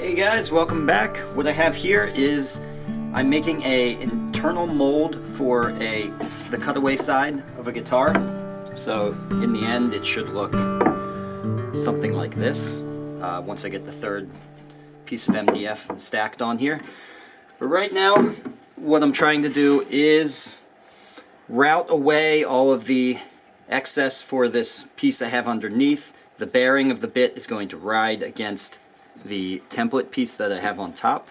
Hey guys, welcome back. What I have here is I'm making a internal mold for the cutaway side of a guitar. So in the end it should look something like this once I get the third piece of MDF stacked on here. But right now what I'm trying to do is route away all of the excess for this piece I have underneath. The bearing of the bit is going to ride against the template piece that I have on top.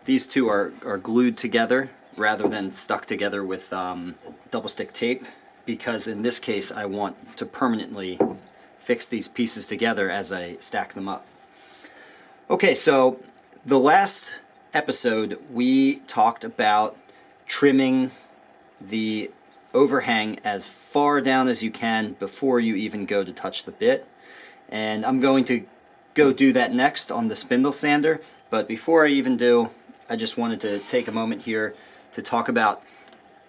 These two are glued together rather than stuck together with double stick tape, because in this case I want to permanently fix these pieces together as I stack them up. Okay, so the last episode we talked about trimming the overhang as far down as you can before you even go to touch the bit, and I'm going to go do that next on the spindle sander. But before I even do, I just wanted to take a moment here to talk about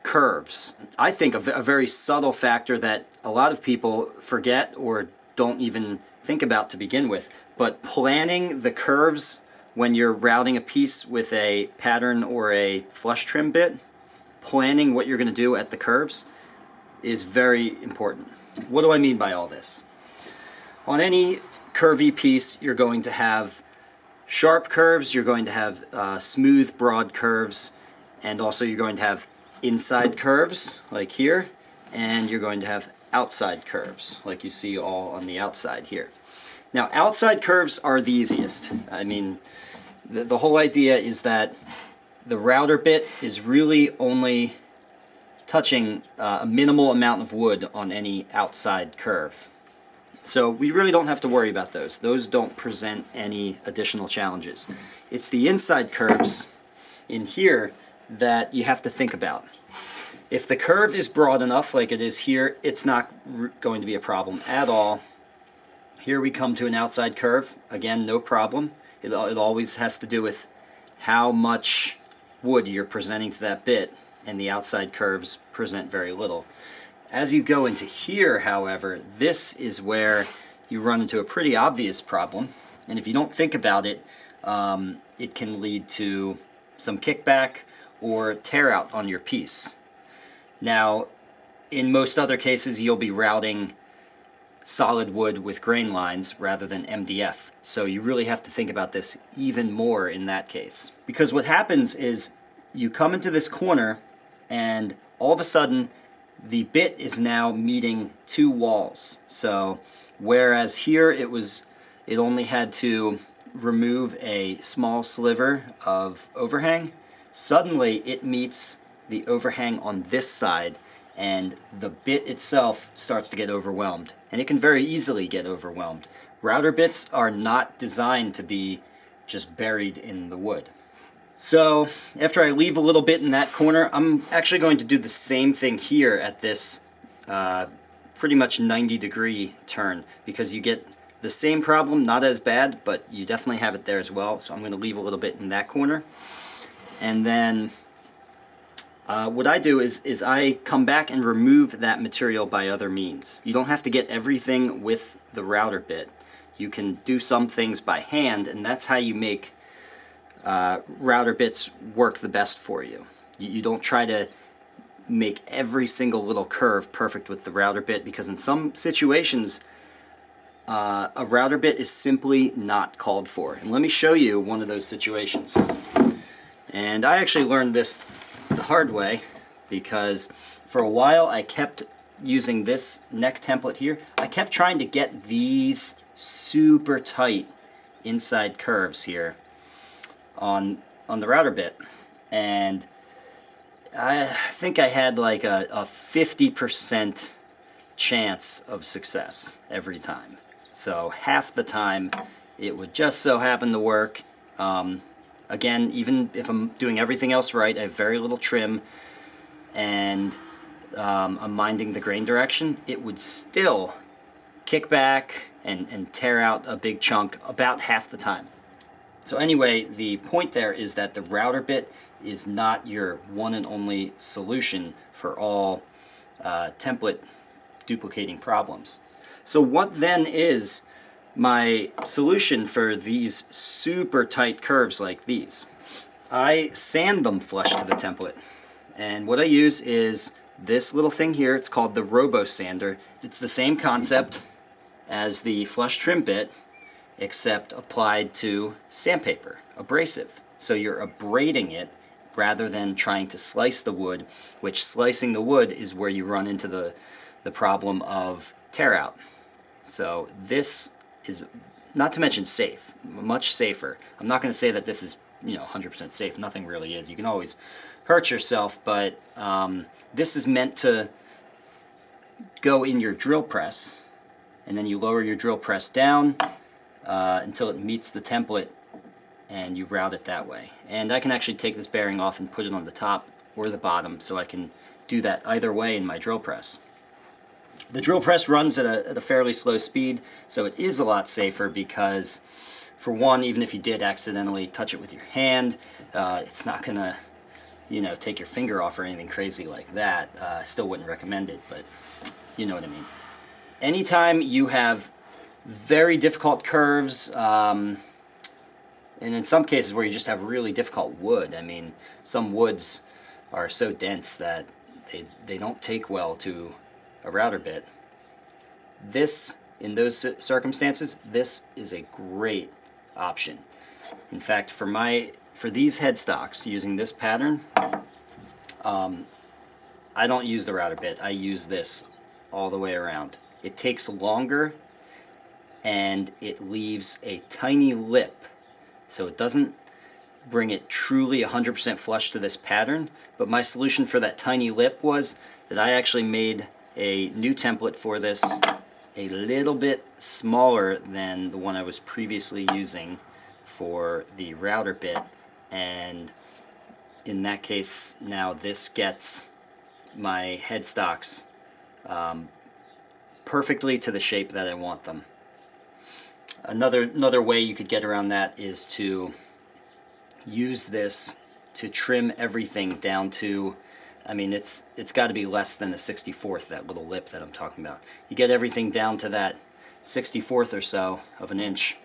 curves. I think a very subtle factor that a lot of people forget or don't even think about to begin with, but planning the curves when you're routing a piece with a pattern or a flush trim bit, planning what you're going to do at the curves is very important. What do I mean by all this? On any curvy piece, you're going to have sharp curves, you're going to have smooth, broad curves, and also you're going to have inside curves, like here, and you're going to have outside curves, like you see all on the outside here. Now, outside curves are the easiest. I mean, the whole idea is that the router bit is really only touching a minimal amount of wood on any outside curve. So we really don't have to worry about those. Those don't present any additional challenges. It's the inside curves in here that you have to think about. If the curve is broad enough, like it is here, it's not going to be a problem at all. Here we come to an outside curve. Again, no problem. It always has to do with how much wood you're presenting to that bit, and the outside curves present very little. As you go into here, however, this is where you run into a pretty obvious problem, and if you don't think about it, it can lead to some kickback or tear out on your piece. Now, in most other cases, you'll be routing solid wood with grain lines rather than MDF, so you really have to think about this even more in that case. Because what happens is you come into this corner and all of a sudden the bit is now meeting two walls. So whereas here it only had to remove a small sliver of overhang, suddenly it meets the overhang on this side, and the bit itself starts to get overwhelmed. And it can very easily get overwhelmed. Router bits are not designed to be just buried in the wood. So after I leave a little bit in that corner, I'm actually going to do the same thing here at this pretty much 90-degree turn, because you get the same problem, not as bad, but you definitely have it there as well. So I'm going to leave a little bit in that corner. And then what I do is I come back and remove that material by other means. You don't have to get everything with the router bit. You can do some things by hand, and that's how you make router bits work the best for you. You don't try to make every single little curve perfect with the router bit, because in some situations a router bit is simply not called for. And let me show you one of those situations. And I actually learned this the hard way, because for a while I kept using this neck template here. I kept trying to get these super tight inside curves here on the router bit, and I think I had like a 50% chance of success every time. So half the time it would just so happen to work. Again, even if I'm doing everything else right, I have very little trim, and I'm minding the grain direction, it would still kick back and tear out a big chunk about half the time. So anyway, the point there is that the router bit is not your one and only solution for all template duplicating problems. So what then is my solution for these super tight curves like these, I sand them flush to the template. And what I use is this little thing here. It's called the Robo Sander. It's the same concept as the flush trim bit, except applied to sandpaper, abrasive. So you're abrading it rather than trying to slice the wood, which slicing the wood is where you run into the problem of tear out. So this is, not to mention safe, much safer. I'm not going to say that this is 100% safe. Nothing really is. You can always hurt yourself, but this is meant to go in your drill press, and then you lower your drill press down until it meets the template, and you route it that way. And I can actually take this bearing off and put it on the top or the bottom, so I can do that either way in my drill press. The drill press runs at a fairly slow speed, so it is a lot safer because, for one, even if you did accidentally touch it with your hand, it's not going to take your finger off or anything crazy like that. I still wouldn't recommend it, but you know what I mean. Anytime you have very difficult curves, and in some cases where you just have really difficult wood, I mean, some woods are so dense that they don't take well to a router bit. This, in those circumstances, this is a great option. In fact, for these headstocks using this pattern, I don't use the router bit. I use this all the way around. It takes longer and it leaves a tiny lip, so it doesn't bring it truly 100% flush to this pattern. But my solution for that tiny lip was that I actually made a new template for this, a little bit smaller than the one I was previously using for the router bit, and in that case now this gets my headstocks perfectly to the shape that I want them. Another way you could get around that is to use this to trim everything down to, I mean, it's got to be less than a 64th, that little lip that I'm talking about. You get everything down to that 64th or so of an inch,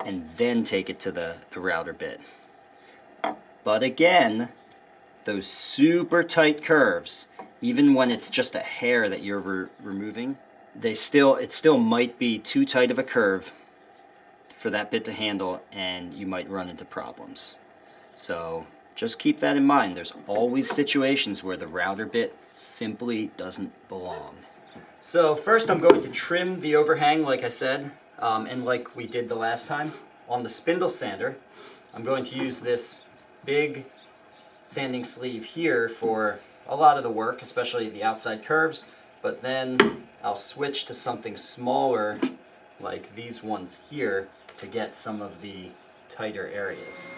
and then take it to the router bit. But again, those super tight curves, even when it's just a hair that you're removing, it still might be too tight of a curve for that bit to handle, and you might run into problems. So just keep that in mind. There's always situations where the router bit simply doesn't belong. So first I'm going to trim the overhang, like I said, and like we did the last time. On the spindle sander, I'm going to use this big sanding sleeve here for a lot of the work, especially the outside curves, but then I'll switch to something smaller like these ones here to get some of the tighter areas.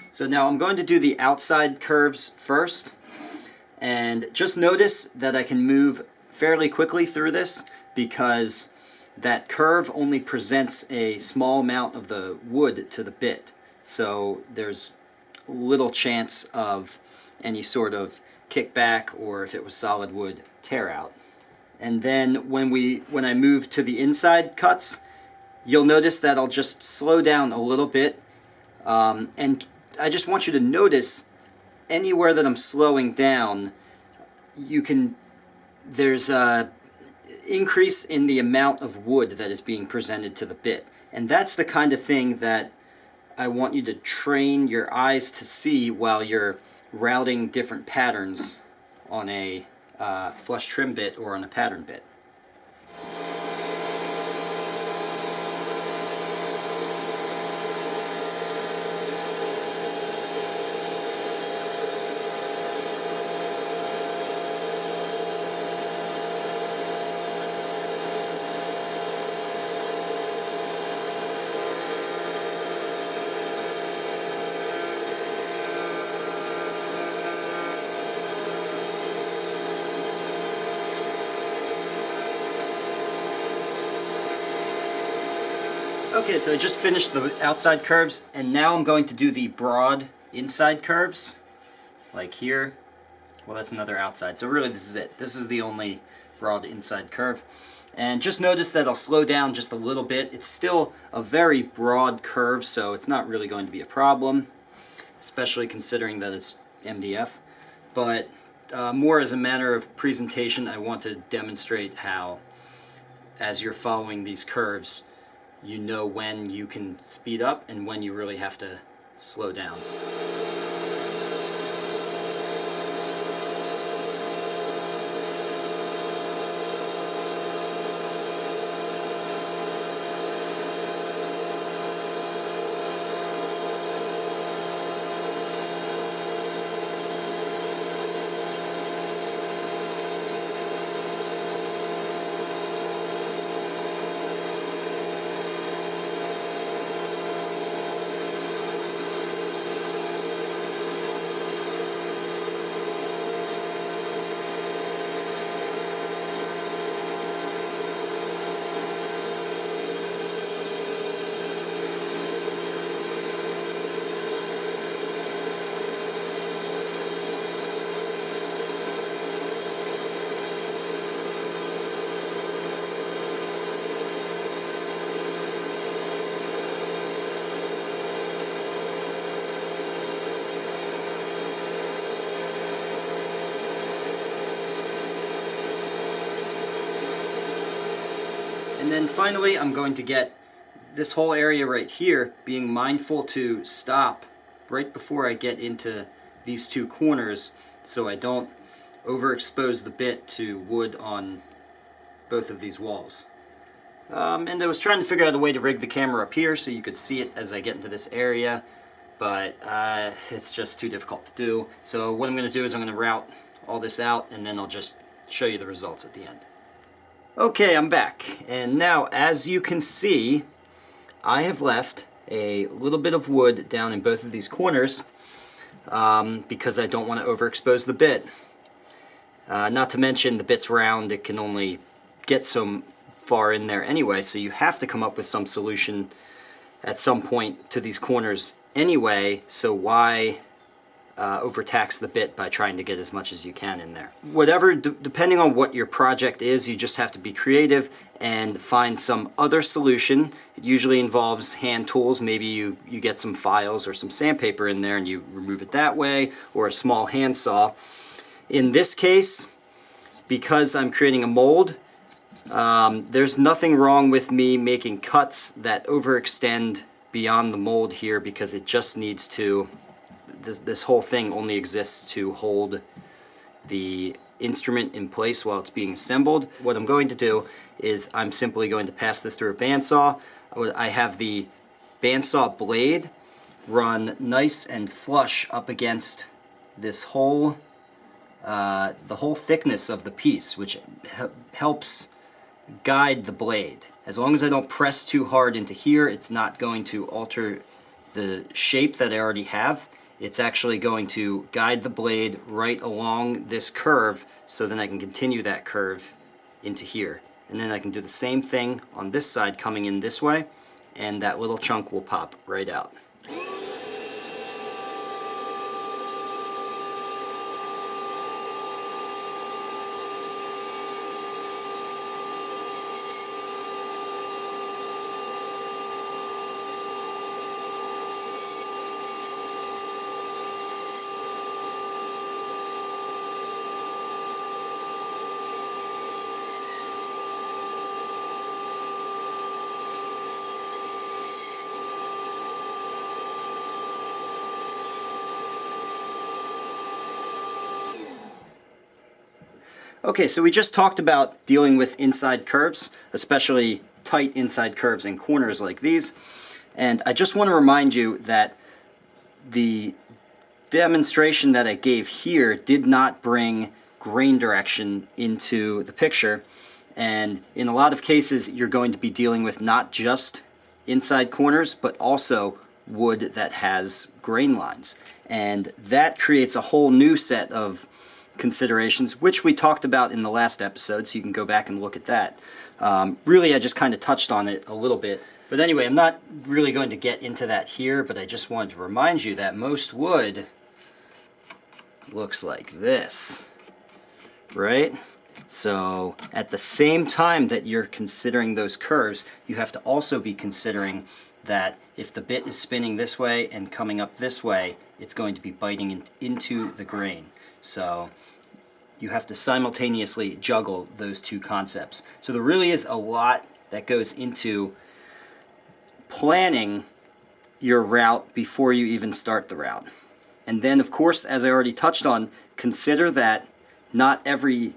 So now I'm going to do the outside curves first, and just notice that I can move fairly quickly through this because that curve only presents a small amount of the wood to the bit. So there's little chance of any sort of kickback, or if it was solid wood, tear out. And then when I move to the inside cuts, you'll notice that I'll just slow down a little bit, and I just want you to notice anywhere that I'm slowing down, there's a increase in the amount of wood that is being presented to the bit. And that's the kind of thing that I want you to train your eyes to see while you're routing different patterns on a flush trim bit or on a pattern bit. Okay, so I just finished the outside curves, and now I'm going to do the broad inside curves, like here. Well, that's another outside, so really this is it. This is the only broad inside curve. And just notice that I'll slow down just a little bit. It's still a very broad curve, so it's not really going to be a problem, especially considering that it's MDF. But more as a matter of presentation, I want to demonstrate how, as you're following these curves, you know when you can speed up and when you really have to slow down. And then finally, I'm going to get this whole area right here, being mindful to stop right before I get into these two corners so I don't overexpose the bit to wood on both of these walls. And I was trying to figure out a way to rig the camera up here so you could see it as I get into this area, but it's just too difficult to do. So what I'm going to do is I'm going to route all this out, and then I'll just show you the results at the end. Okay, I'm back, and now as you can see, I have left a little bit of wood down in both of these corners because I don't want to overexpose the bit. Not to mention the bit's round, it can only get so far in there anyway, so you have to come up with some solution at some point to these corners anyway, so why overtax the bit by trying to get as much as you can in there. Whatever, depending on what your project is, you just have to be creative and find some other solution. It usually involves hand tools. Maybe you get some files or some sandpaper in there and you remove it that way, or a small handsaw. In this case, because I'm creating a mold, there's nothing wrong with me making cuts that overextend beyond the mold here, because it just needs to, this whole thing only exists to hold the instrument in place while it's being assembled. What I'm going to do is I'm simply going to pass this through a bandsaw. I have the bandsaw blade run nice and flush up against this whole, the whole thickness of the piece, which helps guide the blade. As long as I don't press too hard into here, it's not going to alter the shape that I already have. It's actually going to guide the blade right along this curve, so then I can continue that curve into here. And then I can do the same thing on this side coming in this way, and that little chunk will pop right out. Okay, so we just talked about dealing with inside curves, especially tight inside curves and corners like these. And I just want to remind you that the demonstration that I gave here did not bring grain direction into the picture. And in a lot of cases, you're going to be dealing with not just inside corners, but also wood that has grain lines. And that creates a whole new set of considerations, which we talked about in the last episode, so you can go back and look at that. Really, I just kind of touched on it a little bit, But anyway, I'm not really going to get into that here, but I just wanted to remind you that most wood looks like this, right? So at the same time that you're considering those curves, you have to also be considering that if the bit is spinning this way and coming up this way, it's going to be biting into the grain. So you have to simultaneously juggle those two concepts. So there really is a lot that goes into planning your route before you even start the route. And then, of course, as I already touched on, consider that not every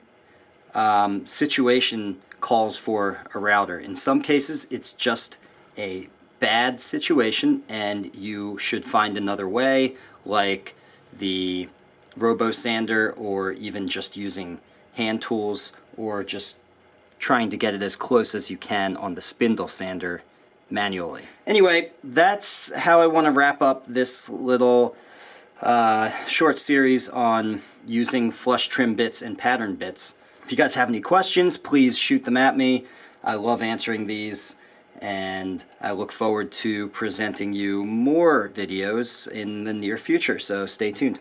situation calls for a router. In some cases, it's just a bad situation and you should find another way, like the robo sander, or even just using hand tools, or just trying to get it as close as you can on the spindle sander manually. Anyway, that's how I want to wrap up this little short series on using flush trim bits and pattern bits. If you guys have any questions, please shoot them at me. I love answering these, and I look forward to presenting you more videos in the near future, so stay tuned.